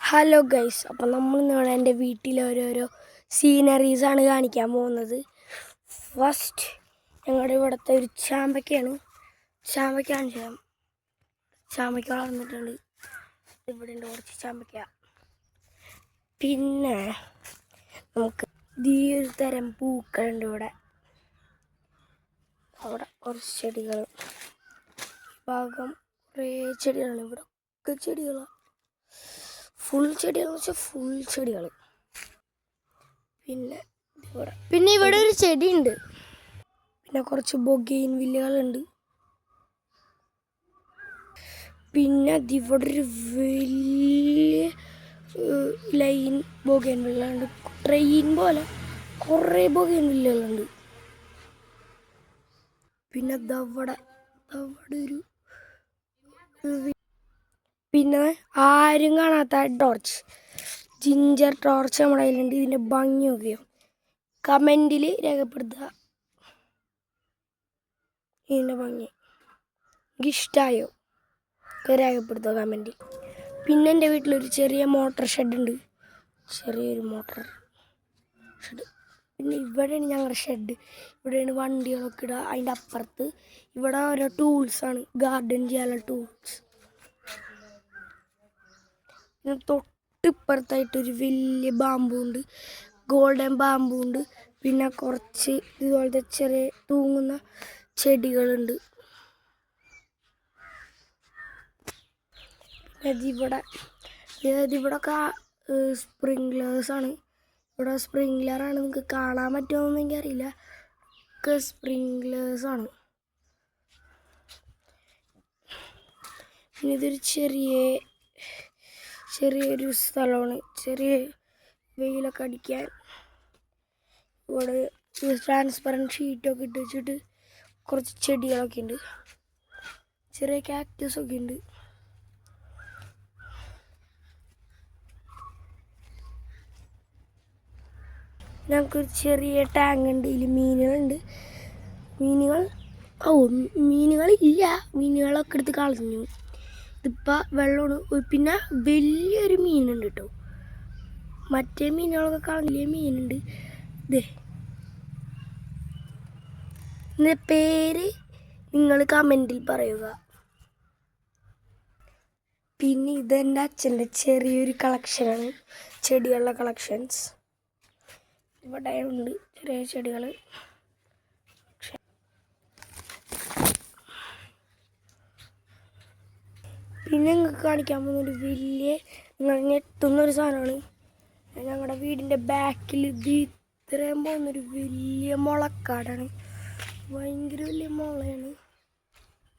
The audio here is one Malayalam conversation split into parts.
ഹലോ ഗൈസ്, അപ്പം നമ്മളിന്നിവിടെ എൻ്റെ വീട്ടിലെ ഓരോരോ സീനറീസാണ് കാണിക്കാൻ പോകുന്നത്. ഫസ്റ്റ് ഞങ്ങളുടെ ഇവിടുത്തെ ഒരു ചാമ്പയ്ക്കാണ്. ചാമ്പയ്ക്ക കാണിച്ചു തരാം. ചാമ്പയ്ക്ക വളർന്നിട്ടുണ്ട്. ഇവിടെ ഉണ്ട് കുറച്ച് ചാമ്പയ്ക്ക. പിന്നെ നമുക്ക് ഈ ഒരു തരം പൂക്കളുണ്ട് ഇവിടെ. അവിടെ കുറച്ച് ചെടികൾ, ഭാഗം കുറേ ചെടികളാണ്. ഇവിടെ ഒക്കെ ചെടികളാണ്, ഫുൾ ചെടികളെന്ന് വെച്ചാൽ ഫുൾ ചെടികൾ. പിന്നെ ഇവിടെ ഒരു ചെടിയുണ്ട്. പിന്നെ കുറച്ച് ബൊഗെയിൻ വില്ലകളുണ്ട്. പിന്നെ ഇവിടെ ഒരു വലിയ ലൈൻ ബൊഗെയിൻ വില്ലകളുണ്ട്. ട്രെയിൻ പോലെ കുറേ ബൊഗെയിൻ വില്ലകളുണ്ട്. പിന്നെ ദവിടെ ഒരു പിന്നെ ആരും കാണാത്ത ടോർച്ച്, ജിഞ്ചർ ടോർച്ച് നമ്മുടെ കയ്യിലുണ്ട്. ഇതിൻ്റെ ഭംഗി നോക്കിയോ, കമൻറ്റിൽ രേഖപ്പെടുത്തുക ഇതിൻ്റെ ഭംഗി. എനിക്കിഷ്ടമായോ ഒക്കെ രേഖപ്പെടുത്തുക കമൻറ്റിൽ. പിന്നെ എൻ്റെ വീട്ടിലൊരു ചെറിയ മോട്ടർ ഷെഡുണ്ട്, ചെറിയൊരു മോട്ടർ ഷെഡ്. പിന്നെ ഇവിടെയാണ് ഞങ്ങളുടെ ഷെഡ്. ഇവിടെയാണ് വണ്ടികളൊക്കെ ഇടുക. അതിൻ്റെ അപ്പുറത്ത് ഇവിടെ ഓരോ ടൂൾസാണ്, ഗാർഡൻ ചെയ്യാനുള്ള ടൂൾസ്. പിന്നെ തൊട്ടിപ്പുറത്തായിട്ടൊരു വലിയ ബാമ്പുണ്ട്, ഗോൾഡൻ ബാമ്പുണ്ട്. പിന്നെ കുറച്ച് ഇതുപോലത്തെ ചെറിയ തൂങ്ങുന്ന ചെടികളുണ്ട്. ഇവിടെയൊക്കെ സ്പ്രിങ്ക്ലേഴ്സാണ്. ഇവിടെ സ്പ്രിങ്ക്ലറാണ്. നിങ്ങൾക്ക് കാണാൻ പറ്റുമോയെന്ന് എനിക്കറിയില്ല. ഒക്കെ സ്പ്രിങ്ക്ലേഴ്സാണ്. പിന്നെ ഇതൊരു ചെറിയൊരു സ്ഥലമാണ്, ചെറിയ വെയിലൊക്കെ അടിക്കാൻ. ഇവിടെ ട്രാൻസ്പെറൻറ്റ് ഷീറ്റൊക്കെ ഇട്ട് വെച്ചിട്ട് കുറച്ച് ചെടികളൊക്കെ ഉണ്ട്, ചെറിയ കാക്ടസൊക്കെ ഉണ്ട്. ഞങ്ങൾക്കൊരു ചെറിയ ടാങ്ക് ഉണ്ട്, ഇതിൽ മീനുകളുണ്ട്. മീനുകളില്ല, മീനുകളൊക്കെ എടുത്ത് കളഞ്ഞു. ഇതിപ്പോൾ വെള്ളമാണ്. പിന്നെ വലിയൊരു മീനുണ്ട് കേട്ടോ, മറ്റേ മീനുകളൊക്കെ കളഞ്ഞ മീനുണ്ട്. ഇതിൻ്റെ പേര് നിങ്ങൾ കമൻറ്റിൽ പറയുക. പിന്നെ ഇതെൻ്റെ അച്ഛൻ്റെ ചെറിയൊരു കളക്ഷനാണ്, ചെടികളുടെ കളക്ഷൻസ്. ഇവിടെ ഉണ്ട് ചെറിയ ചെടികൾ. പിന്നെ നിങ്ങൾക്ക് കാണിക്കാൻ പോകുന്നൊരു വലിയ, നിങ്ങൾ ഞെട്ടുന്നൊരു സാധനമാണ്. ഞങ്ങളുടെ വീടിൻ്റെ ബാക്കിൽ ഇത് ഇത്രയും പോകുന്നൊരു വലിയ മുളക്കാടാണ്, ഭയങ്കര വലിയ മുളയാണ്.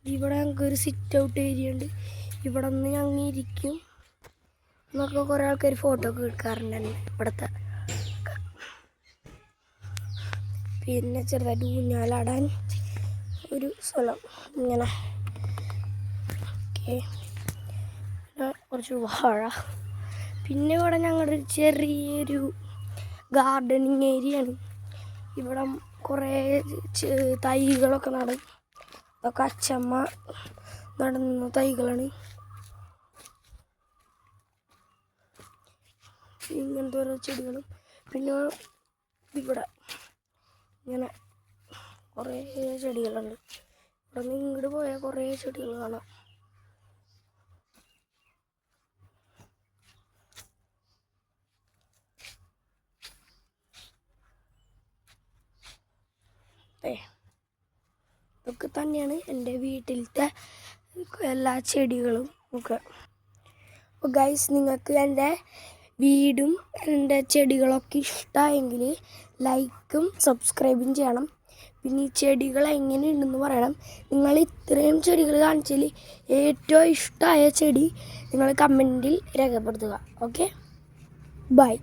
ഇവിടെ ഞങ്ങൾക്കൊരു സിറ്റ് ഔട്ട് ഏരിയ ഉണ്ട്. ഇവിടെ നിന്ന് ഞങ്ങൾ ഇരിക്കും എന്നൊക്കെ കുറേ ആൾക്കാർ ഫോട്ടോ ഒക്കെ എടുക്കാറുണ്ട് തന്നെ ഇവിടുത്തെ. പിന്നെ ചെറുതായിട്ട് ഊഞ്ഞാലാടാൻ ഒരു സ്ഥലം ഇങ്ങനെ. ഓക്കെ, കുറച്ച് വാഴ. പിന്നെ ഇവിടെ ഞങ്ങളുടെ ചെറിയൊരു ഗാർഡനിങ് ഏരിയയാണ്. ഇവിടെ കുറേ തൈകളൊക്കെ നടും. അതൊക്കെ അച്ചമ്മ നടുന്ന തൈകളാണ്. ഇങ്ങനത്തെ ഓരോ ചെടികളും. പിന്നെ ഇവിടെ ഇങ്ങനെ കുറേ ചെടികളുണ്ട്. ഇവിടെ നിന്ന് ഇങ്ങോട്ട് പോയാൽ കുറേ ചെടികൾ കാണാം. ഇതൊക്കെ തന്നെയാണ് എൻ്റെ വീട്ടിലത്തെ എല്ലാ ചെടികളും ഒക്കെ. അപ്പോൾ ഗൈസ്, നിങ്ങൾക്ക് എൻ്റെ വീടും എൻ്റെ ചെടികളൊക്കെ ഇഷ്ടമായെങ്കിൽ ലൈക്കും സബ്സ്ക്രൈബും ചെയ്യണം. പിന്നെ ഈ ചെടികൾ എങ്ങനെയുണ്ടെന്ന് പറയണം. നിങ്ങൾ ഇത്രയും ചെടികൾ കാണിച്ചതിൽ ഏറ്റവും ഇഷ്ടമായ ചെടി നിങ്ങൾ കമൻറ്റിൽ രേഖപ്പെടുത്തുക. Okay, by.